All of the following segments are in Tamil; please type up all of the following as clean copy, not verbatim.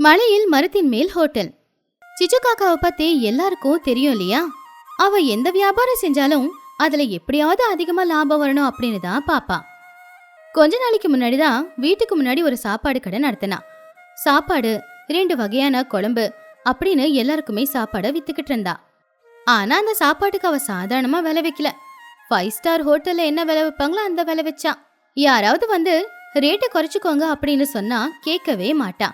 மலையில் மரத்தின் மேல் ஹோட்டல். சிச்சு காக்காவை பத்தி எல்லாருக்கும் தெரியும் இல்லையா? அவ எந்த வியாபாரம் செஞ்சாலும் அதுல எப்படியாவது அதிகமா லாபம் வரணும் அப்படின்னு தான் பாப்பா. கொஞ்ச நாளைக்கு முன்னாடி தான் வீட்டுக்கு முன்னாடி ஒரு சாப்பாடு கடை நடத்தினா. சாப்பாடு, 2 வகையான குழம்பு அப்படின்னு எல்லாருக்குமே சாப்பாடை வித்துக்கிட்டு இருந்தா. ஆனா அந்த சாப்பாட்டுக்கு அவ சாதாரணமா விலை வைக்கல. 5 ஸ்டார் ஹோட்டல்ல என்ன விலை வைப்பாங்களோ அந்த விலை வச்சா. யாராவது வந்து ரேட்டை குறைச்சிக்கோங்க அப்படின்னு சொன்னா கேட்கவே மாட்டா.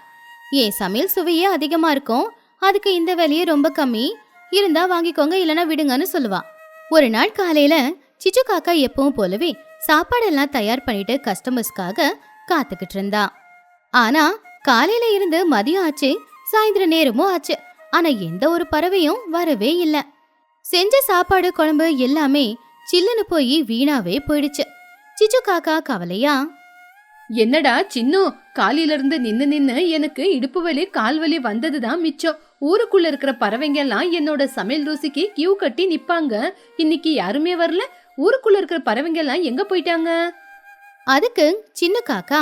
ஏன் சமையல் சுவையே அதிகமா இருக்கும், அதுக்கு இந்த விலையே ரொம்ப கம்மி, இருந்தா வாங்கிக்கோங்க இல்லைன்னா விடுங்கன்னு சொல்லுவா. ஒரு நாள் காலையில சிச்சு காக்கா எப்பவும் போலவே சாப்பாடெல்லாம் தயார் பண்ணிட்டு கஸ்டமர்ஸ்க்காக காத்துக்கிட்டு இருந்தா. ஆனா காலையில இருந்து மதியம் ஆச்சு, சாயந்தர நேரமும் ஆச்சு. ஆனா எந்த ஒரு பறவையும் வரவே இல்ல. செஞ்ச சாப்பாடு குழம்பு எல்லாமே சில்லுன்னு போய் வீணாவே போயிடுச்சு. சிச்சு காக்கா கவலையா, என்னடா சின்னு, காலையில இருந்து நின்னு எனக்கு இடுப்பு வலி கால் வலி வந்ததுதான் மிச்சம். ஊருக்குள்ள இருக்கிற பறவைங்க எல்லாம் என்னோட சமையல் ருசிக்கு கியூ கட்டி நிப்பாங்க. இன்னைக்கு யாருமே வரல. ஊருக்குள்ள இருக்கிற பறவைங்க எல்லாம் எங்க போயிட்டாங்க? அதுக்கு சின்ன காக்கா,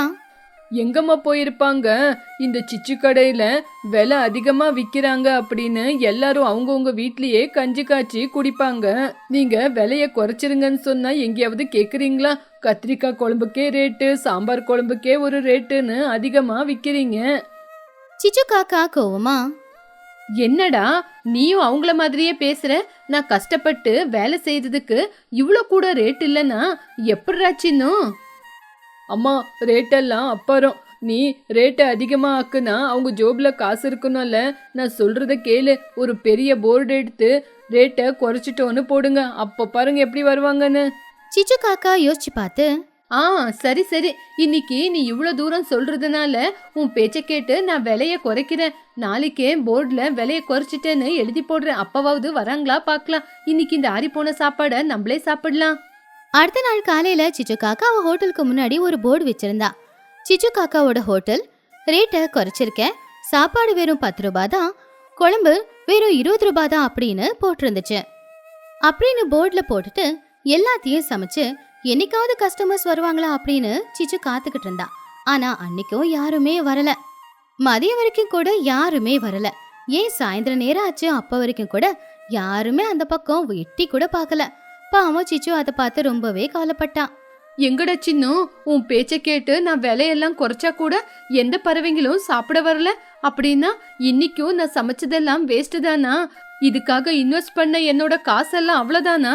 எங்கம்மா போயிருப்பாங்க? இந்த சிச்சு கடையில விலை அதிகமா விக்கிறாங்க அப்படின்னு எல்லாரும் அவங்கவுங்க வீட்லயே கஞ்சி காய்ச்சி குடிப்பாங்க. நீங்க விலைய குறைச்சிருங்கன்னு சொன்னா எங்கேயாவது கேக்குறீங்களா? கத்திரிக்காய் குழம்புக்கே ரேட்டு, சாம்பார் குழம்புக்கே ஒரு ரேட்டுன்னு அதிகமா விக்கிறீங்க. சிச்சு காக்கா கோவமா, என்னடா நீயும் அவங்கள மாதிரியே பேசுற? நான் கஷ்டப்பட்டு வேலை செய்ததுக்கு இவ்வளோ கூட ரேட் இல்லைன்னா எப்படிடா சின்னும்? அம்மா, ரேட்டெல்லாம் அப்புறம். நீ ரேட்டை அதிகமாக ஆக்குனா அவங்க ஜோப்ல காசு இருக்கணும்ல. நான் சொல்றத கேளு. ஒரு பெரிய போர்டு எடுத்து ரேட்டை குறைச்சிட்டோன்னு போடுங்க. அப்போ பாருங்க எப்படி வருவாங்கன்னு. சிச்சு காக்கா யோசிச்சு பார்த்து, சரி சரி, இன்னைக்கு நீ இவ்வளோ தூரம் சொல்றதுனால உன் பேச்சை கேட்டு நான் விலைய குறைக்கிறேன். நாளைக்கே போர்டில் விலைய குறைச்சிட்டேன்னு எழுதி போடுறேன். அப்பவாவது வராங்களா பார்க்கலாம். இன்னைக்கு இந்த ஆறி போன சாப்பாடை நம்மளே சாப்பிடலாம். அடுத்த நாள் காலையில சிச்சு காக்கா அவ ஹோட்டலுக்கு முன்னாடி ஒரு போர்டு வச்சிருந்தா. சிச்சு காக்காவோட ஹோட்டல் ரேட்டை குறைச்சிருக்க, சாப்பாடு வெறும் 10 ரூபாய் தான், குழம்பு வெறும் 20 ரூபாய் தான் அப்படின்னு போட்டிருந்துச்சு. அப்படின்னு போர்டில் போட்டுட்டு எல்லாத்தையும் சமைச்சு என்னைக்காவது கஸ்டமர்ஸ் வருவாங்களா அப்படின்னு சிச்சு காத்துக்கிட்டு இருந்தா. ஆனா அன்னைக்கும் யாருமே வரல. மதியம் வரைக்கும் கூட யாருமே வரல. ஏன் சாயந்தர நேரம் ஆச்சு, அப்ப வரைக்கும் கூட யாருமே அந்த பக்கம் எட்டி கூட பார்க்கல. பாவம் சிச்சு அதை பார்த்து ரொம்பவே கவலைப்பட்டான். எங்கட சின்னும், உன் பேச்சை கேட்டு நான் விலையெல்லாம் குறைச்சா கூட எந்த பறவைங்களும் சாப்பிட வரல அப்படின்னா இன்னைக்கும் நான் சமைச்சதெல்லாம் வேஸ்ட் தானா? இதுக்காக இன்வெஸ்ட் பண்ண என்னோட காசெல்லாம் அவ்வளவுதானா?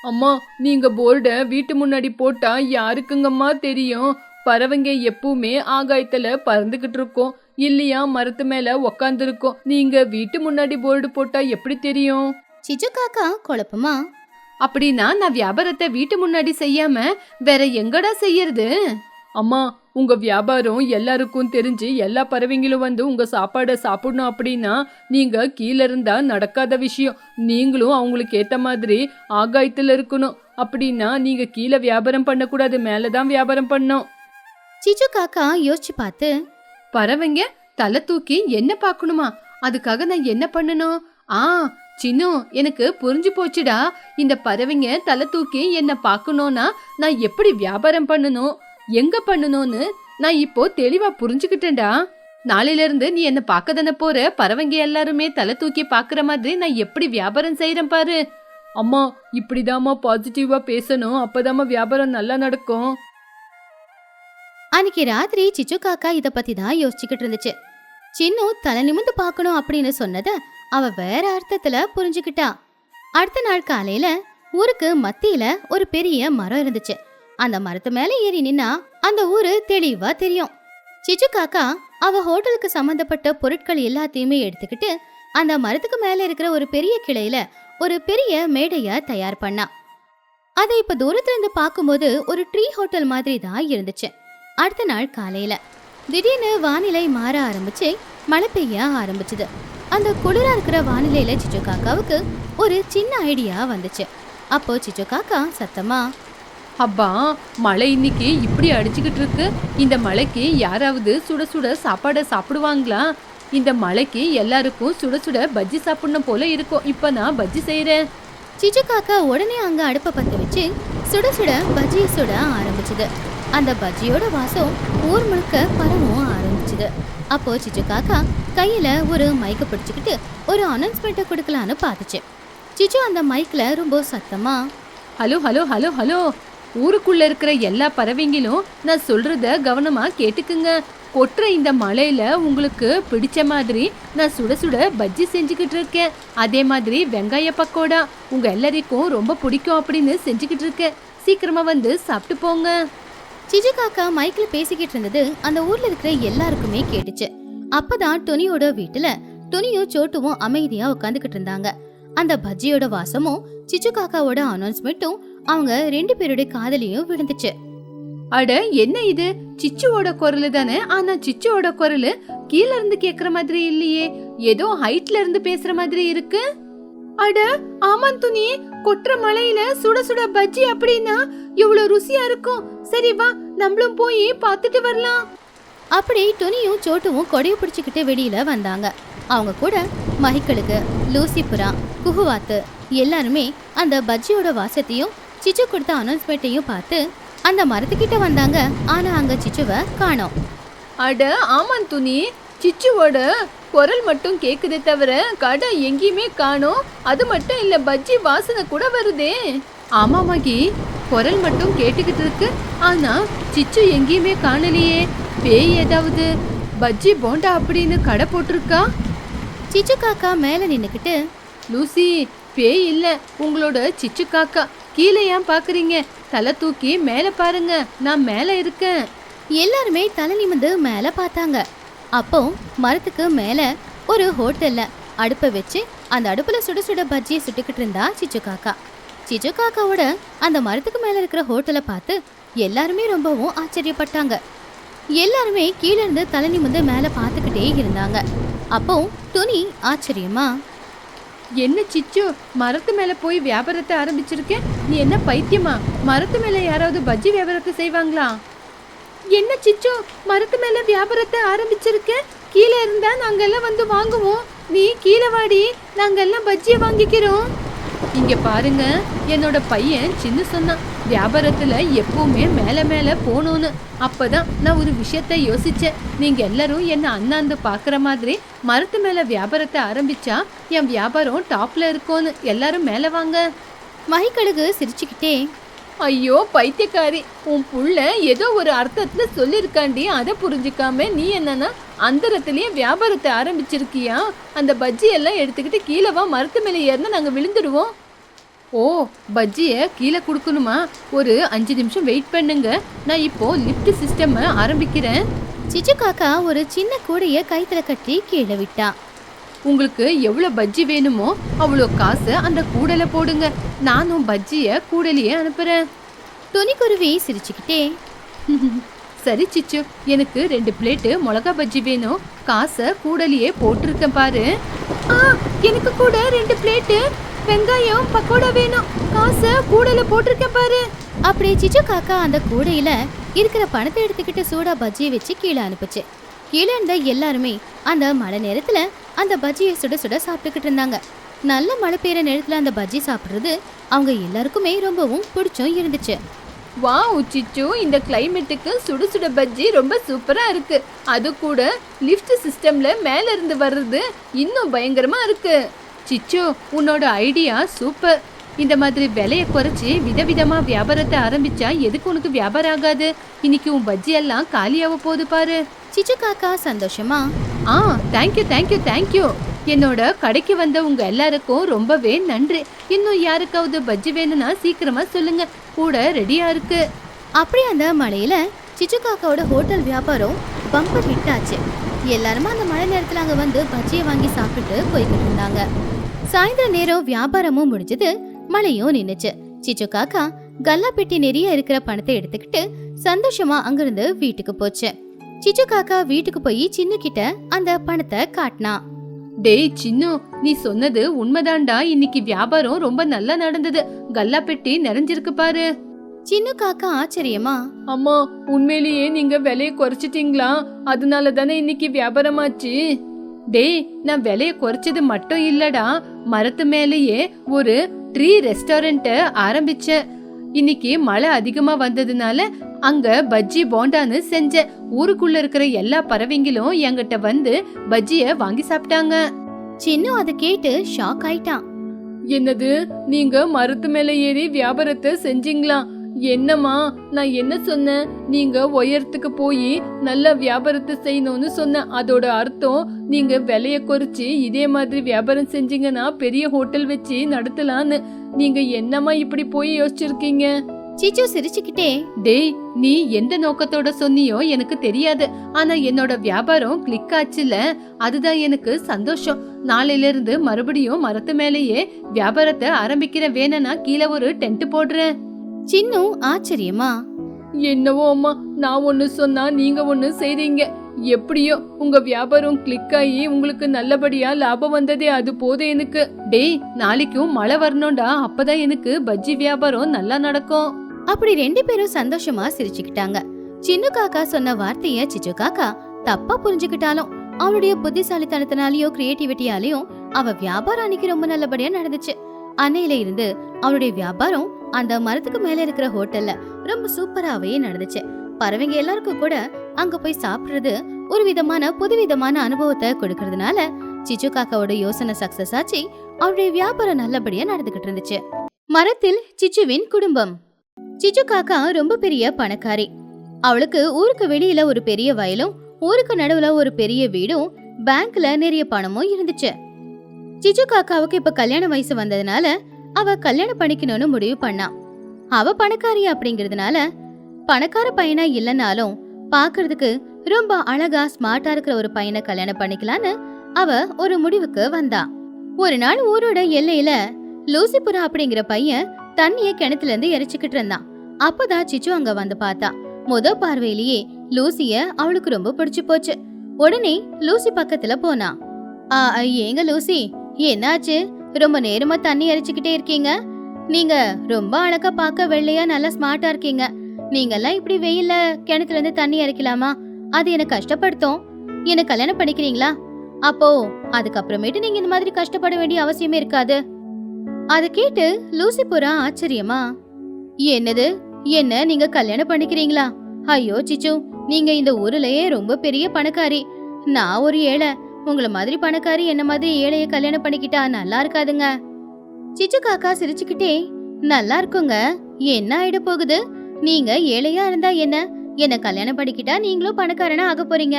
அம்மா, நீங்க போர்டை வீட்டு முன்னாடி போட்டா யாருக்குங்கம்மா தெரியும்? பறவைங்க எப்பவுமே ஆகாயத்துல பறந்துகிட்டு இருக்கோம் இல்லையா, மரத்து மேல உக்காந்துருக்கோம். நீங்க வீட்டு முன்னாடி போர்டு போட்டா எப்படி தெரியும்? சிச்சு காக்கா குழப்பமா, அப்படின்னா நான் வியாபாரத்தை வீட்டு முன்னாடி செய்யாம வேற எங்கடா செய்யறது? அம்மா, உங்க வியாபாரம் எல்லாருக்கும் தெரிஞ்சு எல்லா பறவைங்களும் வந்து உங்க சாப்பாடை சாப்பிடணும் அப்படின்னா நீங்க கீழே இருந்தா நடக்காத விஷயம். நீங்களும் அவங்களுக்கு ஏத்த மாதிரி ஆகாயத்துல இருக்கணும். அப்படின்னா நீங்க கீழே வியாபாரம் பண்ணக்கூடாது, மேலதான் வியாபாரம் பண்ணும். சிச்சு காக்கா யோசிச்சு பார்த்து, பறவைங்க தலை தூக்கி என்ன பார்க்கணுமா? அதுக்காக நான் என்ன பண்ணணும்? சின்னு, எனக்கு புரிஞ்சு போச்சுடா. இந்த பறவைங்க தலை தூக்கி என்ன பார்க்கணும்னா நான் எப்படி வியாபாரம் பண்ணணும், எங்க பண்ணணும்னு நான் இப்போ தெளிவா புரிஞ்சுக்கிட்டேன்டா. நாளையில இருந்து நீ என்ன பார்க்க தானே போற. பறவைங்க எல்லாருமே தலை தூக்கி பாக்குற மாதிரி நான் எப்படி வியாபாரம் செய்யறேன் பாரு. அம்மா, இப்படிதாம்மா பாசிட்டிவா பேசணும், அப்பதாம்மா வியாபாரம் நல்லா நடக்கும். அன்னைக்கு ராத்திரி சிச்சு காக்கா இத பத்தி தான் யோசிச்சுக்கிட்டு இருந்துச்சு. சின்னு தலை நிமிந்து பார்க்கணும் அப்படின்னு சொன்னத அவ வேற அர்த்தத்துல புரிஞ்சுக்கிட்டா. அடுத்த நாள் காலையில ஊருக்கு மத்தியில ஒரு பெரிய மரம் இருந்துச்சு. அந்த மரத்து மேல ஏறி நின்னா அந்த ஊரு தெளிவா தெரியும். சிச்சு காக்கா அவ ஹோட்டலுக்கு சம்பந்தப்பட்ட பொருட்கள் எல்லாத்தையுமே எடுத்துக்கிட்டு அந்த மரத்துக்கு மேல இருக்கிற ஒரு பெரிய கிளையில ஒரு பெரிய மேடைய தயார் பண்ணா. அதை இப்ப தூரத்துல இருந்து பார்க்கும்போது ஒரு ட்ரீ ஹோட்டல் மாதிரி தான் இருந்துச்சு. அடுத்த நாள் காலையில திடீர்னு வானிலை மாற ஆரம்பிச்சு மழை பெய்ய ஆரம்பிச்சுது. அந்த குளிரா இருக்கிற வானிலையில சிச்சு காக்காவுக்கு ஒரு சின்ன ஐடியா வந்துச்சு. அப்போ சிச்சு காக்கா சத்தமா, அப்பா, மழை இன்னைக்கு இப்படி அடிச்சுக்கிட்டு இருக்கு. இந்த மழைக்கு யாராவது சுட சுட சாப்பாடை சாப்பிடுவாங்களா? இந்த மழைக்கு எல்லாருக்கும் சுட சுட பஜ்ஜி சாப்பிடணும் போல இருக்கும். இப்ப நான் பஜ்ஜி செய்யறேன். சிச்சு காக்கா உடனே அங்க அடுப்பை பத்த வச்சு சுட சுட பஜ்ஜியை சுட ஆரம்பிச்சுது. அந்த பஜ்ஜியோட வாசம் ஊர் முழுக்க பரவும் ஆரம்பிச்சுது. ஆரம்பிச்சது. அப்போ சிச்சு காக்கா கையில ஒரு மைக்க பிடிச்சுக்கிட்டு ஒரு அனௌன்ஸ்மெண்ட்டை கொடுக்கலான்னு பார்த்துச்சு. சிச்சு அந்த மைக்ல ரொம்ப சத்தமா, ஹலோ ஹலோ ஹலோ ஹலோ, ஊருக்குள்ள இருக்கிற எல்லா பறவைங்களும் நான் சொல்றத கவனமா கேட்டுக்குங்க. கொட்டுற இந்த மழையில உங்களுக்கு பிடிச்ச மாதிரி நான் சுட சுட பஜ்ஜி செஞ்சுக்கிட்டு இருக்கேன். அதே மாதிரி வெங்காய பக்கோடா உங்க எல்லாருக்கும் ரொம்ப பிடிக்கும் அப்படின்னு செஞ்சுக்கிட்டு இருக்கேன். சீக்கிரமா வந்து சாப்பிட்டு போங்க. சிச்சு காக்கா மைக்ல பேசிக்கிட்டு இருந்தது அந்த ஊர்ல இருக்கிற எல்லாருக்குமே கேட்டுச்சு. அப்பதான் துணியோட வீட்டுல துணியும் சோட்டுவும் அமைதியா உட்காந்துக்கிட்டு இருந்தாங்க. அந்த பஜ்ஜியோட வாசமும் சிச்சு காக்காவோட அனௌன்ஸ்மெண்ட்டும் அவங்க 2 பேருடைய காதலையும் விழுந்துச்சு. அட என்ன இது, சிச்சுவோட குரல் தானே. ஆனா சிச்சுவோட குரல் கீழ இருந்து கேக்குற மாதிரி இல்லையே, ஏதோ ஹைட்ல இருந்து பேசுற மாதிரி இருக்கு. அட ஆமாம் துணி, கொட்டுற மழையில சுட சுட பஜ்ஜி அப்படின்னா இவ்வளவு ருசியா இருக்கும். சரி வா, நம்மளும் போய் பார்த்துட்டு வரலாம். அப்படி துணியும் சோட்டுவும் கொடைய பிடிச்சுக்கிட்டு வெளியில வந்தாங்க. அவங்க கூட மஹிக்கழுகு, லூசிபுரா, குஹுவாத்து எல்லாருமே அந்த பஜ்ஜியோட வாசத்தையும் சிச்சு கொடுத்த அனௌன்ஸ்மெண்ட்டையும் பார்த்து அந்த மரத்துக்கிட்ட வந்தாங்க. ஆனா அங்க சிச்சுவை காணோம். அட ஆமாம் துணி, சிச்சுவோட குரல் மட்டும் கேக்குதே தவிர கடை எங்கேயுமே காணோம். அது மட்டும் இல்ல, பஜ்ஜி வாசனை கூட வருதே. ஆமா மகி, குரல் மட்டும் கேட்டுக்கிட்டு இருக்கு, ஆனா சிச்சு எங்கேயுமே காணலையே. பேய் ஏதாவது பஜ்ஜி போண்டா அப்படின்னு கடை போட்டிருக்கா? சிச்சு காக்கா மேல நின்னுக்கிட்டு, லூசி, பேய் இல்ல, உங்களோட சிச்சு காக்கா. கீழே ஏன் பாக்குறீங்க? தலை தூக்கி மேல பாருங்க, நான் மேல இருக்கேன். எல்லாருமே தலை நிமிந்து மேல பார்த்தாங்க. அப்போ மரத்துக்கு மேல ஒரு ஹோட்டல்ல அடுப்பை வச்சு அந்த அடுப்புல சுட சுட பஜ்ஜியை சுட்டுக்கிட்டு இருந்தா சிச்சு காக்கா. சிச்சு காக்காவோட அந்த மரத்துக்கு மேல இருக்கிற ஹோட்டலை பார்த்து எல்லாருமே ரொம்பவும் ஆச்சரியப்பட்டாங்க. எல்லாருமே கீழே இருந்து தலை நிமிந்து மேல பார்த்துக்கிட்டே இருந்தாங்க. அப்போ துணி ஆச்சரியமா, என்ன சிச்சு, மரத்து மேல போய் வியாபாரத்தை ஆரம்பிச்சிருக்க? நீ என்ன பைத்தியமா? மரத்து மேல யாராவது பஜ்ஜி வியாபாரத்தை செய்வாங்களா? என்ன சிச்சு, மரத்து மேல வியாபாரத்தை ஆரம்பிச்சிருக்க? கீழே இருந்தா நாங்க எல்லாம் வந்து வாங்குவோம். நீ கீழே வாடி, நாங்க எல்லாம் பஜ்ஜியை வாங்கிக்கிறோம். இங்க பாருங்க, என்னோட பையன் சின்ன சொன்னான், வியாபாரத்துல எப்பவுமே மேல மேல போகணும்னு. அப்பதான் நான் ஒரு விஷயத்த யோசிச்சேன். நீங்க எல்லாரும் என்ன அண்ணாந்து பாக்குற மாதிரி மரத்து மேல வியாபாரத்தை ஆரம்பிச்சா என் வியாபாரம் டாப்ல இருக்கும்னு. எல்லாரும் மேல வாங்க. மஹிக்கழுகு சிரிச்சுக்கிட்டே, ஐயோ பைத்தியக்காரி, உன் புள்ள ஏதோ ஒரு அர்த்தத்துல சொல்லிருக்காண்டி, அதை புரிஞ்சுக்காம நீ என்னன்னா அந்தரத்திலேயே வியாபாரத்தை ஆரம்பிச்சிருக்கியா? அந்த பஜ்ஜி எல்லாம் எடுத்துக்கிட்டு கீழே வா, மரத்து மேலே ஏறினா நாங்க விழுந்துடுவோம். ஓ, பஜ்ஜியை கீழே கொடுக்கணுமா? ஒரு 5 நிமிஷம் வெயிட் பண்ணுங்க, நான் இப்போ லிஃப்ட் சிஸ்டம் ஆரம்பிக்கிறேன். சிச்சு காக்கா ஒரு சின்ன கூடைய கைத்துல கட்டி கீழே விட்டா. உங்களுக்கு எவ்வளோ பஜ்ஜி வேணுமோ அவ்வளோ காசு அந்த கூடல போடுங்க, நானும் பஜ்ஜியை கூடலையே அனுப்புறேன். துணிக்குருவி சிரிச்சுக்கிட்டே, சரி சிச்சு, எனக்கு 2 பிளேட்டு மிளகா பஜ்ஜி வேணும், காசை கூடலையே போட்டிருக்கேன் பாரு. எனக்கு கூட 2 பிளேட்டு வெங்காயம் பக்கோடா வேணும், காசை கூடல போட்டிருக்கேன் பாரு. அப்படி சிச்சு காக்கா அந்த கூடையில இருக்கிற பணத்தை எடுத்துக்கிட்டு சூடா பஜ்ஜியை வச்சு கீழே அனுப்புச்சு. கீழே இருந்த எல்லாருமே அந்த மழை நேரத்துல அந்த பஜ்ஜியை சுட சுட சாப்பிட்டுக்கிட்டு இருந்தாங்க. நல்ல மழை பெய்யுற நேரத்துல அந்த பஜ்ஜி சாப்பிடுறது அவங்க எல்லாருக்குமே ரொம்பவும் பிடிச்சும் இருந்துச்சு. வாவ் சிச்சு, இந்த கிளைமேட்டுக்கு சுட சுட பஜ்ஜி ரொம்ப சூப்பரா இருக்கு. அது கூட லிஃப்ட் சிஸ்டம்ல மேல இருந்து வர்றது இன்னும் பயங்கரமா இருக்கு. சிச்சு, உன்னோட ஐடியா சூப்பர். இந்த மாதிரி விலையை குறைச்சி விதவிதமா வியாபாரத்தை ஆரம்பிச்சா எதுக்கு உனக்கு வியாபாரம் ஆகாது? இன்னைக்கு உன் பஜ்ஜி எல்லாம் காலியாக போகுது பாரு. சிச்சு காக்கா சந்தோஷமா, தேங்க்யூ தேங்க்யூ தேங்க்யூ. என்னோட கடைக்கு வந்த உங்க எல்லாருக்கும் ரொம்பவே நன்றி. இன்னும் யாருக்காவது பஜ்ஜி வேணும்னா சீக்கிரமா சொல்லுங்க, கூட ரெடியா இருக்கு. அப்படி அந்த மழையில சிச்சு காக்காவோட ஹோட்டல் வியாபாரம் பம்பர் ஹிட் ஆச்சு. எல்லாருமே அந்த மழை நேரத்துல அங்க வந்து பஜ்ஜியை வாங்கி சாப்பிட்டு போய்கிட்டு இருந்தாங்க. சாயந்தர நேரம் வியாபாரமும் முடிஞ்சது, மழையும் நின்னுச்சு. சிச்சு காக்கா கல்லா பெட்டி நிறைய இருக்கிற பணத்தை எடுத்துக்கிட்டு சந்தோஷமா அங்கிருந்து வீட்டுக்கு போச்சு. சிச்சு காக்கா வீட்டுக்கு போய் சின்ன கிட்ட அந்த பணத்தை காட்டினா. டேய் சின்னு, நீ சொன்னது உண்மைதான்டா. இன்னைக்கு வியாபாரம் ரொம்ப நல்லா நடந்தது, கல்லா பெட்டி நிறைஞ்சிருக்கு பாரு. சின்ன காக்கா ஆச்சரியமா, அம்மா உண்மையிலேயே நீங்க விலையை குறைச்சிட்டீங்களா? அதனால தானே இன்னைக்கு வியாபாரமாச்சு. டேய், நான் விலையை குறைச்சது மட்டும் இல்லடா, மரத்து மேலேயே ஒரு ட்ரீ ரெஸ்டாரண்ட் ஆரம்பிச்சேன். இன்னைக்கு மழை அதிகமா வந்ததுனால அங்க பஜ்ஜி போண்டான்னு செஞ்சேன். ஊருக்குள்ள இருக்கிற எல்லா பறவைங்களும் என்கிட்ட வந்து பஜ்ஜிய வாங்கி சாப்பிட்டாங்க. சின்னு அதை கேட்டு ஷாக் ஆயிட்டான். என்னது, நீங்க மரத்து மேல ஏறி வியாபாரத்தை செஞ்சீங்களா? என்னம்மா, நான் என்ன சொன்னேன்? நீங்க உயரத்துக்கு போய் நல்ல வியாபாரத்தை செய்யணும்னு சொன்னேன். அதோட அர்த்தம் நீங்க விலைய குறைச்சு இதே மாதிரி வியாபாரம் செஞ்சீங்கன்னா பெரிய ஹோட்டல் வச்சு நடத்தலான்னு. நீங்க என்னம்மா இப்படி போய் யோசிச்சிருக்கீங்க? சிச்சு சிரிச்சுக்கிட்டே, டேய், நீ எந்த நோக்கத்தோட சொன்னியோ எனக்கு தெரியாது. ஆனா என்னோட வியாபாரம் கிளிக் ஆச்சுல, அதுதான் எனக்கு சந்தோஷம். நாளையில இருந்து மறுபடியும் மரத்து மேலேயே வியாபாரத்தை ஆரம்பிக்கிற. வேணா கீழே ஒரு டென்ட் போடுறேன். சின்னு ஆச்சரியமா, என்னவோ அம்மா, நான் ஒண்ணு சொன்னா நீங்க ஒண்ணு செய்றீங்க. எப்படியோ உங்க வியாபாரம் கிளிக் ஆகி உங்களுக்கு நல்லபடியா லாபம் வந்ததே, அது போதும் எனக்கு. டேய், நாளைக்கும் மழை வரணும்டா, அப்பதான் எனக்கு பஜ்ஜி வியாபாரம் நல்லா நடக்கும். அப்படி 2 பேரும் சந்தோஷமா சிரிச்சுக்கிட்டாங்க. சின்னு காக்கா சொன்ன வார்த்தைய சிச்சு காக்கா தப்பா புரிஞ்சுக்கிட்டாலும் அவளுடைய புத்திசாலித்தனத்தினாலயோ கிரியேட்டிவிட்டியாலயும் அவ வியாபாரம் அன்னைக்கு ரொம்ப நல்லபடியா நடந்துச்சு. அன்னையில இருந்து அவளுடைய வியாபாரம் அந்த மரத்துக்கு மேல இருக்கிற ஹோட்டல்ல ரொம்ப சூப்பராவே நடந்துச்சு. பறவைங்க எல்லாருக்கும் கூட அங்க போய் சாப்பிடுறது ஒரு விதமான புதுவிதமான அனுபவத்தை கொடுக்கறதுனால சிச்சு காக்காவோட யோசனை சக்சஸ் ஆச்சு. அவளுடைய வியாபாரம் நல்லபடியா நடந்துகிட்டு இருந்துச்சு. மரத்தில் சிச்சுவின் குடும்பம். சிச்சு காக்கா ரொம்ப பெரிய பணக்காரி. அவளுக்கு ஊருக்கு வெளியில ஒரு பெரிய வயலும், ஊருக்கு நடுவுல ஒரு பெரிய வீடும், பேங்க்ல நிறைய பணமும் இருந்துச்சு. சிச்சு காக்காவுக்கு இப்ப கல்யாண வயசு வந்ததுனால அவ கல்யாணம் பண்ணிக்கணும்னு முடிவு பண்ணா. அவ பணக்காரி அப்படிங்கறதுனால பணக்கார பையனா இல்லனாலும் பாக்குறதுக்கு ரொம்ப அழகா ஸ்மார்ட்டா இருக்கிற ஒரு பையனை கல்யாணம் பண்ணிக்கலான்னு அவ ஒரு முடிவுக்கு வந்தா. ஒரு நாள் ஊரோட எல்லையில லூசிபுரா அப்படிங்கிற பையன் தண்ணிய கிணத்துல இருந்து இறைச்சிக்கிட்டு இருந்தான். அப்பதான் சிச்சு அங்க வந்து பார்த்தா. முத பார்வையிலேயே லூசிய அவளுக்கு ரொம்ப பிடிச்சு போச்சு. உடனே லூசி பக்கத்துல போனா. ஏங்க லூசி, என்னாச்சு? ரொம்ப நேரமா தண்ணி இறைச்சிக்கிட்டே இருக்கீங்க. நீங்க ரொம்ப அழகா பார்க்க வெள்ளையா நல்லா ஸ்மார்ட்டா இருக்கீங்க. நீங்க எல்லாம் இப்படி வெயில்ல கிணத்துல இருந்து தண்ணி இறைக்கலாமா? அது எனக்கு கஷ்டப்படுத்தும். என்ன கல்யாணம் பண்ணிக்கிறீங்களா? அப்போ அதுக்கப்புறமேட்டு நீங்க இந்த மாதிரி கஷ்டப்பட வேண்டிய அவசியமே இருக்காது. அத கேட்டு லூசி புறா ஆச்சரியமா, என்னது, என்ன நீங்க கல்யாணம் பண்ணிக்கிறீங்களா? ஐயோ சிச்சு, நீங்க இந்த ஊர்லயே ரொம்ப பெரிய பணக்காரி. நான் ஒரு ஏழை. உங்களை மாதிரி பணக்காரி என்ன மாதிரி ஏழைய கல்யாணம் பண்ணிக்கிட்டா நல்லா இருக்காதுங்க. சிச்சு காக்கா சிரிச்சுக்கிட்டே, நல்லா இருக்குங்க, என்ன ஆயிட போகுது? நீங்க ஏழையா இருந்தா என்ன கல்யாணம் பண்ணிக்கிட்டா நீங்களும் பணக்காரனா ஆக போறீங்க.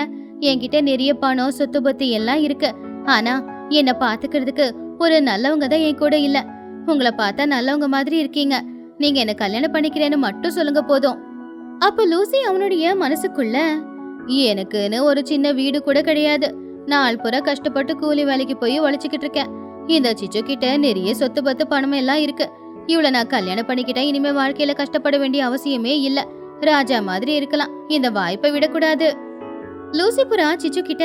என்கிட்ட நிறைய பணம் சொத்து பத்து எல்லாம் இருக்கு. ஆனா என்ன பாத்துக்கிறதுக்கு ஒரு நல்லவங்க தான் என் கூட இல்ல. உங்களை பார்த்தா நல்லவங்க மாதிரி இருக்கீங்க. நீங்க என்ன கல்யாணம் பண்ணிக்கிறேன்னு மட்டும் சொல்லுங்க போதும். அப்ப லூசி அவனுடைய மனசுக்குள்ள, எனக்குன்னு ஒரு சின்ன வீடு கூட கிடையாது. நாள் புற கஷ்டப்பட்டு கூலி வேலைக்கு போய் உழைச்சிக்கிட்டு இருக்கேன். இந்த சிச்சு கிட்ட நிறைய சொத்து பத்து பணம் எல்லாம் இருக்கு. இவளை நான் கல்யாணம் பண்ணிக்கிட்டேன். இனிமே வாழ்க்கையில கஷ்டப்பட வேண்டிய அவசியமே இல்ல. ராஜா மாதிரி இருக்கலாம். இந்த வாய்ப்பை விடக்கூடாது. லூசி புறா சிச்சு கிட்ட,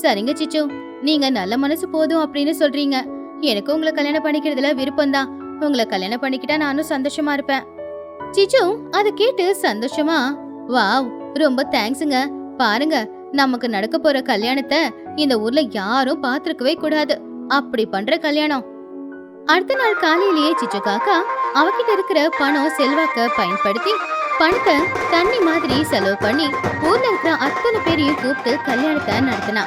சரிங்க சிச்சு, நீங்க நல்ல மனசு போதும் அப்படின்னு சொல்றீங்க. எனக்கு உங்களை கல்யாணம் பண்ணிக்கிறதுல விருப்பம்தான். உங்களை கல்யாணம் பண்ணிக்கிட்டா நானும் சந்தோஷமா இருப்பேன். சிச்சு அதை கேட்டு சந்தோஷமா, வாவ், ரொம்ப தேங்க்ஸுங்க. பாருங்க, நமக்கு நடக்க போற கல்யாணத்தை இந்த ஊர்ல யாரும் பாத்துருக்கவே கூடாது. அப்படி பண்ற கல்யாணம். அடுத்த நாள் காலையிலேயே சிச்சு காக்கா அவகிட்ட இருக்கிற பணம் செல்வாக்க பயன்படுத்தி பணத்தை தண்ணி மாதிரி செலவு பண்ணி ஊர்ல இருக்கிற அத்தனை பேரையும் கூப்பிட்டு கல்யாணத்தை நடத்தினா.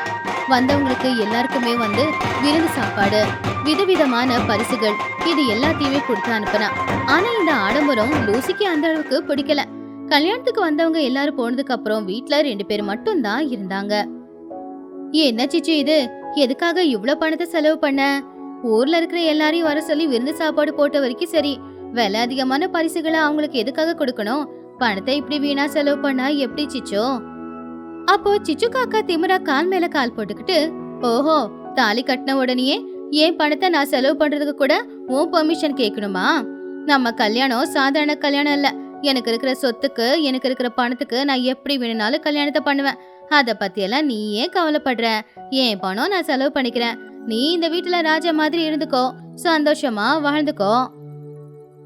வந்தவங்களுக்கு எல்லாருக்குமே வந்து விருந்து சாப்பாடு, விதவிதமான பரிசுகள், இது எல்லாத்தையுமே கொடுத்து அனுப்பினா. ஆனா இந்த ஆடம்பரம் லூசிக்கு அந்த அளவுக்கு பிடிக்கல. கல்யாணத்துக்கு வந்தவங்க எல்லாரும் போனதுக்கு அப்புறம் வீட்டுல 2 பேர் மட்டும் தான் இருந்தாங்க. என்ன சிச்சு இது, எதுக்காக இவ்வளவு பணத்தை செலவு பண்ண? ஊர்ல இருக்கிற எல்லாரையும் வர சொல்லி விருந்து சாப்பாடு போட்ட வரைக்கும் சரி. விலை அதிகமான பரிசுகளை அவங்களுக்கு எதுக்காக கொடுக்கணும்? பணத்தை இப்படி வீணா செலவு பண்ணா எப்படி சிச்சோ? அப்போ சிச்சு காக்கா திமிரா கால் மேல கால் போட்டுக்கிட்டு, ஓஹோ, தாலி கட்டின உடனேயே ஏன் பணத்தை நான் செலவு பண்றதுக்கு கூட உன் பெர்மிஷன் கேட்கணுமா? நம்ம கல்யாணம் சாதாரண கல்யாணம் இல்ல. எனக்கு இருக்கிற சொத்துக்கு, எனக்கு இருக்கிற பணத்துக்கு நான் எப்படி வேணும்னாலும் கல்யாணத்தை பண்ணுவேன். அத பத்தியெல்லாம் நீ ஏன் கவலைப்படுற? ஏன் பணம் நான் செலவு பண்ணிக்கிறேன். நீ இந்த வீட்டுல ராஜா மாதிரி இருந்துக்கோ, சந்தோஷமா வாழ்ந்துக்கோ.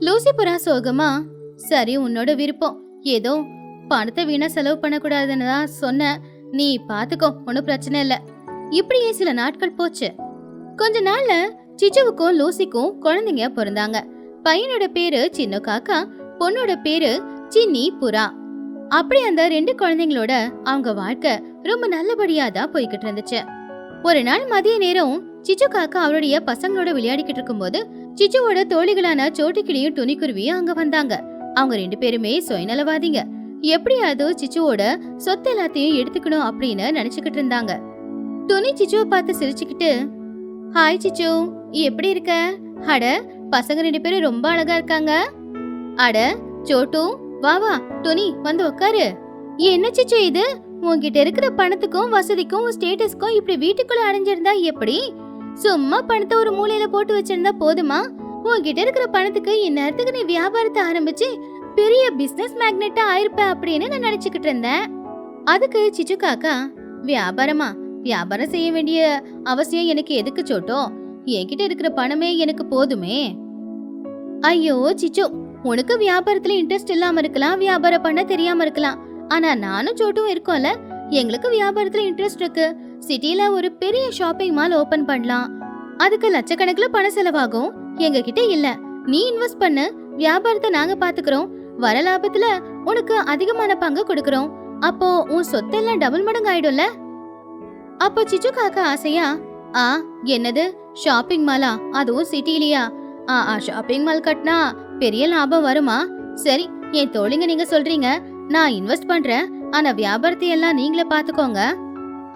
லூசி புறா சோகமா, சரி, உன்னோட விருப்பம். ஏதோ பணத்தை வீணா செலவு பண்ணக்கூடாதுன்னு தான் சொன்ன. நீ பாத்துக்கோ, ஒன்னும் பிரச்சனை இல்ல. இப்படியே சில நாட்கள் போச்சு. கொஞ்ச நாள்ல சிச்சுவுக்கும் லூசிக்கும் குழந்தைங்க பிறந்தாங்க. பையனோட பேரு சின்ன காக்கா, பொண்ணோட பேரு சின்னி புறா. அப்படி அந்த 2 குழந்தைங்களோட அவங்க வாழ்க்கை ரொம்ப நல்லபடியா தான் போய்கிட்டு இருந்துச்சு. ஒரு நாள் மதிய நேரம் சிச்சு காக்கா அவருடைய பசங்களோட விளையாடிக்கிட்டு இருக்கும்போது சிச்சுவோட தோழிகளான சோட்டுக்கிளியும் துணிக்குருவியும் அங்க வந்தாங்க. அவங்க 2 பேருமே சுயநலவாதிங்க. எப்படியாவது சிச்சுவோட சொத்து எல்லாத்தையும் எடுத்துக்கணும் அப்படின்னு நினைச்சுக்கிட்டு இருந்தாங்க. துணி சிச்சுவை பார்த்து சிரிச்சுக்கிட்டு, ஹாய் சிச்சு, எப்படி இருக்க? அட, பசங்க 2 பேரும் ரொம்ப அழகா இருக்காங்க. அட சோட்டு, வா வா, துணி வந்து உட்காரு. என்ன சிச்சு இது? உன்கிட்ட இருக்கிற பணத்துக்கும் வசதிக்கும் ஸ்டேட்டஸ்க்கும் இப்படி வீட்டுக்குள்ள அடைஞ்சிருந்தா எப்படி? சும்மா பணத்தை ஒரு மூலையில போட்டு வச்சிருந்தா போதுமா? உன்கிட்ட இருக்கிற பணத்துக்கு இந்நேரத்துக்கு நீ வியாபாரத்தை ஆரம்பிச்சு பெரிய பிசினஸ் மேக்னெட்டா ஆயிருப்ப அப்படின்னு நான் நினைச்சுக்கிட்டு இருந்தேன். அதுக்கு சிச்சு காக்கா, வியாபாரமா? வியாபாரம் செய்ய வேண்டிய அவசியம் எனக்கு எதுக்கு சோட்டோ? என்கிட்ட இருக்கிற பணமே எனக்கு போதுமே. ஐயோ சிச்சு, உனக்கு வியாபாரத்துல இன்ட்ரெஸ்ட் இல்லாம இருக்கலாம், வியாபாரம் பண்ண தெரியாம இருக்கலாம். ஆனா நானும் சோட்டும் இருக்கோம்ல, எங்களுக்கு வியாபாரத்துல இன்ட்ரெஸ்ட் இருக்கு. சிட்டில ஒரு பெரிய ஷாப்பிங் மால் ஓபன் பண்ணலாம். அதுக்கு லட்சக்கணக்குல பணம் செலவாகும். எங்க கிட்ட இல்ல. நீ இன்வெஸ்ட் பண்ணு, வியாபாரத்தை நாங்க பாத்துக்கிறோம். வர லாபத்துல உனக்கு அதிகமான பங்கு கொடுக்கறோம். அப்போ உன் சொத்தெல்லாம் டபுள் மடங்கு ஆயிடும்ல. அப்போ சிச்சு காக்கா ஆசையா, என்னது ஷாப்பிங் மாலா? அதுவும் சிட்டிலியா? ஷாப்பிங் மால் கட்டினா பெரிய லாபம் வருமா? சரி, என் தோழிங்க நீங்க சொல்றீங்க, நான் இன்வெஸ்ட் பண்றேன். ஆனா வியாபாரத்தை எல்லாம் நீங்களே பாத்துக்கோங்க.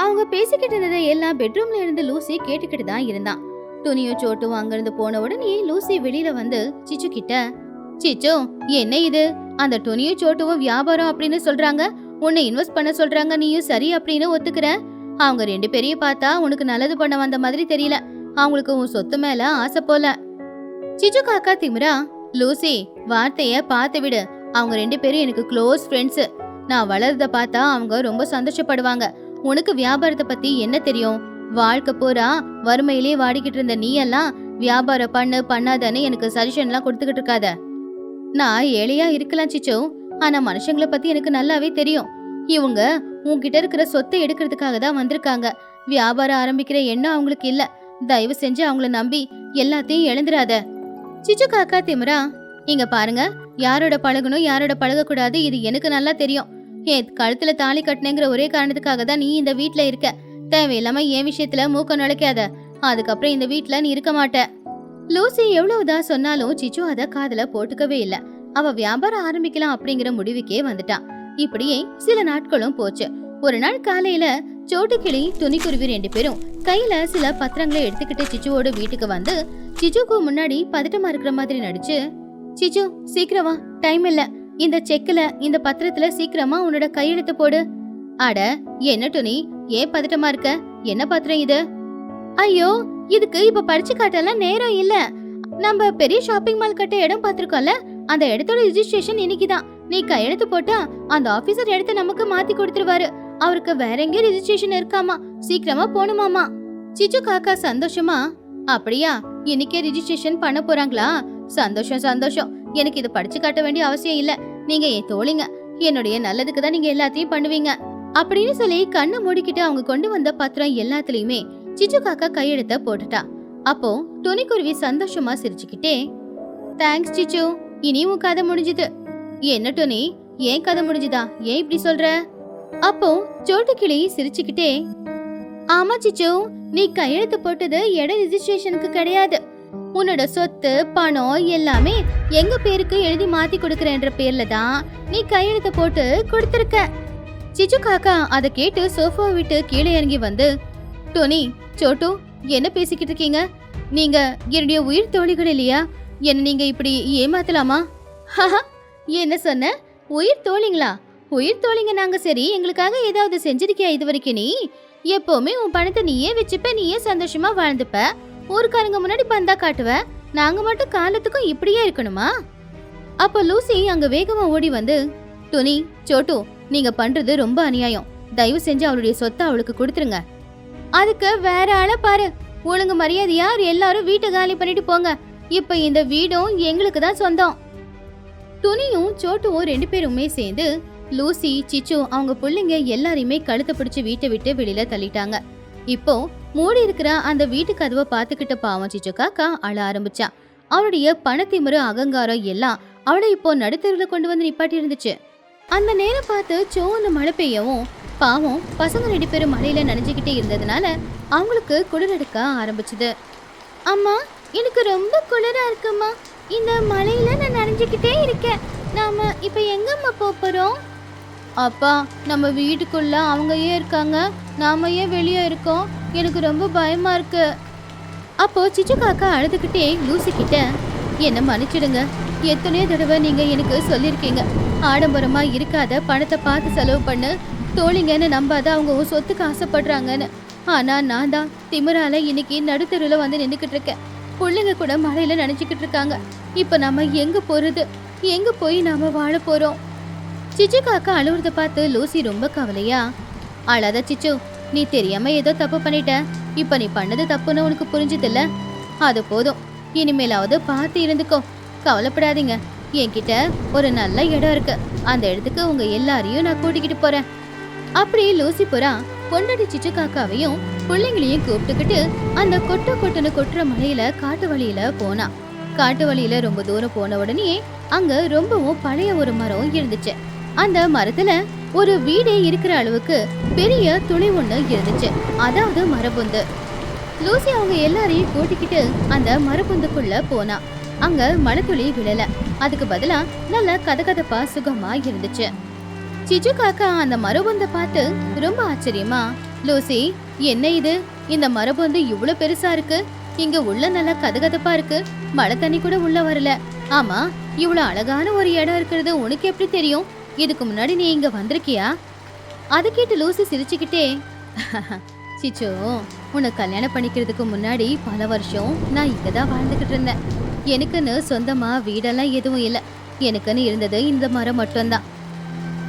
அவங்க பேசிக்கிட்டு இருந்ததை எல்லாம் பெட்ரூம்ல இருந்து லூசி கேட்டுக்கிட்டு தான் இருந்தான். துணியும் சோட்டும் அங்கிருந்து போன உடனே லூசி வெளியில வந்து சிச்சு கிட்ட, சிச்சு, என்ன இது? அந்த துணியும் சோட்டுவும் வியாபாரம் அப்படின்னு சொல்றாங்க, உன்னை இன்வெஸ்ட் பண்ண சொல்றாங்க, நீயும் சரி அப்படின்னு ஒத்துக்கிற. அவங்க 2 பேரையும் பார்த்தா உனக்கு நல்லது பண்ண வந்த மாதிரி தெரியல. அவங்களுக்கு உன் சொத்து மேல ஆசை போல. சிச்சு காக்கா திமிரா, லூசி, வார்த்தைய பார்த்து விடு. அவங்க 2 பேரும் எனக்கு க்ளோஸ் ஃப்ரெண்ட்ஸ். நான் வளர்றத பார்த்தா அவங்க ரொம்ப சந்தோஷப்படுவாங்க. உனக்கு வியாபாரத்தை பத்தி என்ன தெரியும்? வாழ்க்கை பூரா வறுமையிலே வாடிக்கிட்டு இருந்த நீ எல்லாம் வியாபாரம் பண்ணாதன்னு எனக்கு சஜஷன்லாம் கொடுத்துக்கிட்டு இருக்காத. நான் ஏழையா இருக்கலாம் சிச்சு, ஆனா மனுஷங்களை பத்தி எனக்கு நல்லாவே தெரியும். இவங்க உன்கிட்ட இருக்கிற சொத்தை எடுக்கிறதுக்காக தான் வந்திருக்காங்க. வியாபாரம் ஆரம்பிக்கிற எண்ணம் அவங்களுக்கு இல்ல. தயவு செஞ்சு அவங்கள நம்பி எல்லாத்தையும் இழந்துராத. சிச்சு காக்கா திமிரா, இங்க பாருங்க, யாரோட பழகணும் யாரோட பழகக்கூடாது இது எனக்கு நல்லா தெரியும். என் கழுத்துல தாலி கட்டினேங்கிற ஒரே காரணத்துக்காக தான் நீ இந்த வீட்டுல இருக்க. தேவையில்லாம என் விஷயத்துல மூக்க நுழைக்காத. அதுக்கப்புறம் இந்த வீட்டுல நீ இருக்க மாட்ட. லூசி எவ்வளவுதான் சொன்னாலும் சிச்சு அத காதுல போட்டுக்கவே இல்ல. அவ வியாபாரம் ஆரம்பிக்கலாம் அப்படிங்கிற முடிவுக்கே வந்துட்டான். இப்படியே சில நாட்களும் போச்சு. ஒரு நாள் காலையில சோட்டுக்கிளி துணிக்குருவி 2 பேரும் கையில சில பத்திரங்களை எடுத்துக்கிட்டு சிச்சுவோட வீட்டுக்கு வந்து சிச்சுக்கு முன்னாடி பதட்டமா இருக்கிற மாதிரி நடிச்சு, சிச்சு சீக்கிரம் வா, டைம் இல்ல. இந்த செக்ல இந்த பத்திரத்துல சீக்கிரமா உன்னோட கையெழுத்து போடு. அட என்ன துணி, ஏன் பதட்டமா இருக்க? என்ன பத்திரம் இது? ஐயோ, இதுக்கு இப்ப படிச்சு காட்டலாம் நேரம் இல்ல. நம்ம பெரிய ஷாப்பிங் மால் கட்ட இடம் பாத்திருக்கோம்ல, அந்த இடத்தோட ரெஜிஸ்ட்ரேஷன் இன்னைக்குதான். நீ கையெழுத்து போட்டா அந்த ஆபீசர் இடத்த நமக்கு மாத்தி கொடுத்துருவாரு. அவருக்கு வேற எங்க ரெஜிஸ்ட்ரேஷன் இருக்காமா, சீக்கிரமா போணுமாமா. சிச்சு காக்கா சந்தோஷமா, அப்படியா, இன்னைக்கே ரெஜிஸ்ட்ரேஷன் பண்ண போறாங்களா? சந்தோஷம் சந்தோஷம். எனக்கு இதை படிச்சு காட்ட வேண்டிய அவசியம் இல்ல. நீங்க என் தோழிங்க, என்னுடைய நல்லதுக்கு தான் நீங்க எல்லாத்தையும் பண்ணுவீங்க அப்படின்னு சொல்லி கண்ணை மூடிக்கிட்டு அவங்க கொண்டு வந்த பத்திரம் எல்லாத்துலயுமே சிச்சு காக்கா கையெழுத்த போட்டுட்டா. அப்போ துணிக்குருவி சந்தோஷமா சிரிச்சுக்கிட்டே, தேங்க்ஸ் சிச்சு, இனி உன் கதை முடிஞ்சுது. என்ன துணி, ஏன் கதை முடிஞ்சுதா? ஏன் இப்படி சொல்ற? அப்போ சோட்டுக்கிளி சிரிச்சுக்கிட்டே, ஆமா சிச்சு, நீ கையெழுத்து போட்டது இட ரெஜிஸ்ட்ரேஷனுக்கு கிடையாது. உன்னோட சொத்து பணம் எல்லாமே எங்க பேருக்கு எழுதி மாத்தி கொடுக்கறன்ற பேர்ல தான் நீ கையெழுத்து போட்டு கொடுத்திருக்க. சிச்சு காக்கா அதை கேட்டு சோஃபா விட்டு கீழே இறங்கி வந்து, டோனி, சோட்டு, என்ன பேசிக்கிட்டு இருக்கீங்க? நீங்க என்னுடைய உயிர் தோழிகள் இல்லையா? என்ன நீங்க இப்படி ஏமாத்தலாமா? என்ன சொன்ன? உயிர் தோழிங்களா? உயிர் தோழிங்க நாங்க. சரி, எங்களுக்காக ஏதாவது செஞ்சிருக்கியா இது வரைக்கும்? நீ எப்பவுமே உன் பணத்தை நீயே வச்சுப்ப, நீயே சந்தோஷமா வாழ்ந்துப்ப, ஊருக்காரங்க முன்னாடி பந்தா காட்டுவ. நாங்க மட்டும் காலத்துக்கும் இப்படியே இருக்கணுமா? அப்ப லூசி அங்க வேகமா ஓடி வந்து, துணி, சோட்டு, நீங்க பண்றது ரொம்ப அநியாயம். தயவு செஞ்சு அவளுடைய சொத்தை அவளுக்கு கொடுத்துருங்க. அதுக்கு வேற ஆள பாரு. ஒழுங்கு மரியாதையா எல்லாரும் வீட்டை காலி பண்ணிட்டு போங்க. இப்ப இந்த வீடும் எங்களுக்கு தான் சொந்தம். துணியும் சோட்டுவும் 2 பேருமே சேர்ந்து லூசி, சிச்சு, அவங்க பிள்ளைங்க எல்லாரையுமே கழுத்தை பிடிச்சு வீட்டை விட்டு வெளியில தள்ளிட்டாங்க. இப்போ மூடி இருக்கிற அந்த வீட்டு கதவை பார்த்துக்கிட்ட பாவம் சிச்சு காக்கா அழ ஆரம்பிச்சா. அவளுடைய பணத்திமிரு அகங்காரம் எல்லாம் அவளை இப்போ நடுத்தெருவில் கொண்டு வந்து நிப்பாட்டி இருந்துச்சு. அந்த நேரம் பார்த்து சோன்னு மழை பெய்யவும் பாவம் பசங்க 2 பேரும் மழையில நனைஞ்சுக்கிட்டே இருந்ததுனால அவங்களுக்கு குளிர் எடுக்க ஆரம்பிச்சுது. அம்மா, எனக்கு ரொம்ப குளிரா இருக்குமா. இந்த மழையில நான் நனைஞ்சுக்கிட்டே இருக்கேன். நாம இப்ப எங்கம்மா போறோம்? அப்பா, நம்ம வீட்டுக்குள்ள அவங்க ஏன் இருக்காங்க, நாம ஏன் வெளியே இருக்கோம்? எனக்கு ரொம்ப பயமா இருக்கு. அப்போ சிச்சு காக்கா அழுதுகிட்டே லூசி கிட்ட, என்ன மன்னிச்சிடுங்க, எத்தனையோ தடவை நீங்க எனக்கு சொல்லியிருக்கீங்க, ஆடம்பரமா இருக்காத, பணத்தை பார்த்து செலவு பண்ணு, தோழிங்கன்னு நம்பாத, அவங்க உன் சொத்துக்கு ஆசைப்படுறாங்கன்னு. ஆனா நான் தான் திமிரால இன்னைக்கு நடுத்தெருவில் வந்து நின்றுக்கிட்டு இருக்கேன். பிள்ளைங்க கூட மழையில நினைச்சுக்கிட்டு இருக்காங்க. இப்ப நம்ம எங்க போறது? எங்க போய் நாம வாழ போறோம்? சிச்சு காக்கா அழுவுறத பார்த்து லூசி ரொம்ப கவலையா, அழாத சிச்சு, நீ தெரியாம ஏதோ தப்பு பண்ணிட்ட. இப்ப நீ பண்ணது தப்புன்னு உனக்கு புரிஞ்சுதில்ல, அது போதும். இனிமேலாவது பார்த்து இருந்துக்கோ. கவலைப்படாதீங்க, என்கிட்ட ஒரு நல்ல இடம் இருக்கு. அந்த இடத்துக்கு உங்க எல்லாரையும் நான் கூட்டிக்கிட்டு போறேன். அப்படியே லூசி புறா பொண்டாட்டி சிச்சு காக்காவையும் பிள்ளைங்களையும் கூப்பிட்டுக்கிட்டு அந்த கொட்டுன்னு கொட்டுற மலையில காட்டு வழியில போனா. காட்டு வழியில ரொம்ப தூரம் போன உடனே அங்க ரொம்பவும் பழைய ஒரு மரம் இருந்துச்சு. அந்த மரத்துல ஒரு வீடே இருக்கிற அளவுக்கு பெரிய துளி ஒண்ணு இருந்துச்சு, அதாவது மரபொந்து. லூசி அவங்க எல்லாரையும் கூட்டிக்கிட்டு அந்த மரபொந்துக்குள்ள போனா. அங்க மழைத்துளி விழல, அதுக்கு பதிலா நல்ல கதகதப்பா சுகமா இருந்துச்சு. சிச்சு காக்கா அந்த மரபொந்த பார்த்து ரொம்ப ஆச்சரியமா, லூசி, என்ன இது? இந்த மரபொந்து இவ்வளவு பெருசா இருக்கு, இங்க உள்ள நல்லா கதகதப்பா இருக்கு, மழை தண்ணி கூட உள்ள வரல. ஆமா, இவ்வளவு அழகான ஒரு இடம் இருக்கிறது உனக்கு எப்படி தெரியும்? இதுக்கு முன்னாடி நீ இங்க வந்திருக்கியா? அதை கேட்டு லூசி சிரிச்சுக்கிட்டே, சிச்சோ, உன்னை கல்யாணம் பண்ணிக்கிறதுக்கு முன்னாடி பல வருஷம் நான் இங்கதான் வாழ்ந்துகிட்டு இருந்தேன். எனக்குன்னு சொந்தமா வீடெல்லாம் எதுவும் இல்லை. எனக்குன்னு இருந்தது இந்த மரம் மட்டும்தான்.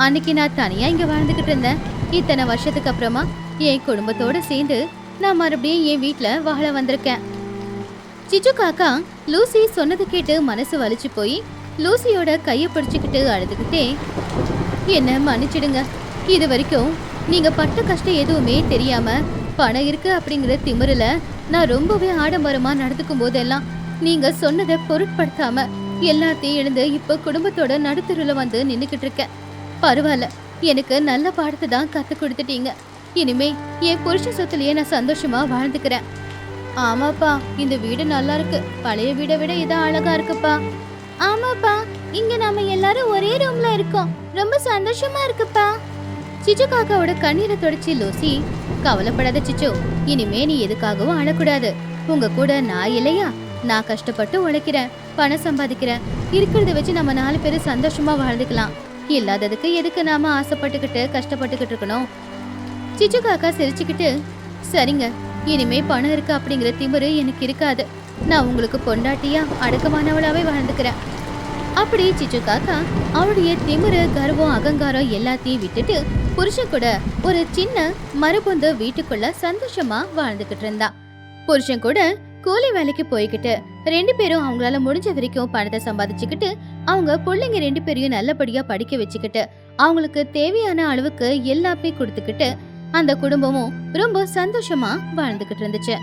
அன்னைக்கு நான் தனியா இங்க வாழ்ந்துகிட்டு இருந்தேன். இத்தனை வருஷத்துக்கு அப்புறமா என் குடும்பத்தோட சேர்ந்து நான் மறுபடியும் என் வீட்டுல வாழ வந்திருக்கேன். சிச்சு காக்கா லூசி சொன்னது கேட்டு மனசு வலிச்சு போய் லூசியோட கைய பிடிச்சுக்கிட்டு அழுதுகிட்டே, என்ன மன்னிச்சிடுங்க, இது வரைக்கும் நீங்க பட்ட கஷ்டம் எதுவுமே தெரியாம பணம் இருக்கு அப்படிங்கிற திமிருல நான் ரொம்பவே ஆடம்பரமா நடந்துக்கும் போதெல்லாம் நீங்க சொன்னதை பொருட்படுத்தாம எல்லாத்தையும் எழுந்து இப்ப குடும்பத்தோட நடுத்தருல வந்து நின்னுக்கிட்டு இருக்கேன். பரவாயில்ல, எனக்கு நல்ல பாடத்தை தான் கத்து கொடுத்துட்டீங்க. இனிமே என் புருஷ சொத்துலயே நான் சந்தோஷமா வாழ்ந்துக்கிறேன். ஆமாப்பா, இந்த வீடு நல்லா இருக்கு. பழைய வீடை விட இதான் அழகா இருக்குப்பா. ஆமாப்பா, இங்க நாம எல்லாரும் ஒரே ரூம்ல இருக்கோம். ரொம்ப சந்தோஷமா இருக்குப்பா. சிச்சு காக்காவோட கண்ணீரை தொடச்சி லூசி, கவலைப்படாத சிச்சு, இனிமே நீ எதுக்காகவும் அழக்கூடாது. உங்க கூட நான் இல்லையா? நான் கஷ்டப்பட்டு உழைக்கிறேன், பணம் சம்பாதிக்கிறேன். இருக்கிறத வச்சு நம்ம 4 பேரும் சந்தோஷமா வாழ்ந்துக்கலாம். இல்லாததுக்கு எதுக்கு நாம ஆசைப்பட்டுக்கிட்டு கஷ்டப்பட்டுக்கிட்டு இருக்கணும்? சிச்சு காக்கா சிரிச்சுக்கிட்டு, சரிங்க, இனிமே பணம் இருக்கு அப்படிங்கிற திமிரு எனக்கு இருக்காது. நான் உங்களுக்கு பொண்டாட்டியா அடக்கமானவளாவே வாழ்ந்துக்கிறேன். அப்படி சிச்சு காக்கா அவளுடைய திமிரு, கர்வம், அகங்காரம் எல்லாத்தையும் விட்டுட்டு புருஷன் கூட ஒரு சின்ன மரபொந்து வீட்டுக்குள்ள சந்தோஷமா வாழ்ந்துகிட்டு இருந்தா. புருஷன் கூட கூலி வேலைக்கு போய்கிட்டு 2 பேரும் அவங்களால முடிஞ்ச வரைக்கும் பணத்தை சம்பாதிச்சுக்கிட்டு அவங்க பிள்ளைங்க 2 பேரையும் நல்லபடியா படிக்க வச்சுக்கிட்டு அவங்களுக்கு தேவையான அளவுக்கு எல்லாமே கொடுத்துக்கிட்டு அந்த குடும்பமும் ரொம்ப சந்தோஷமா வாழ்ந்துகிட்டு இருந்துச்சு.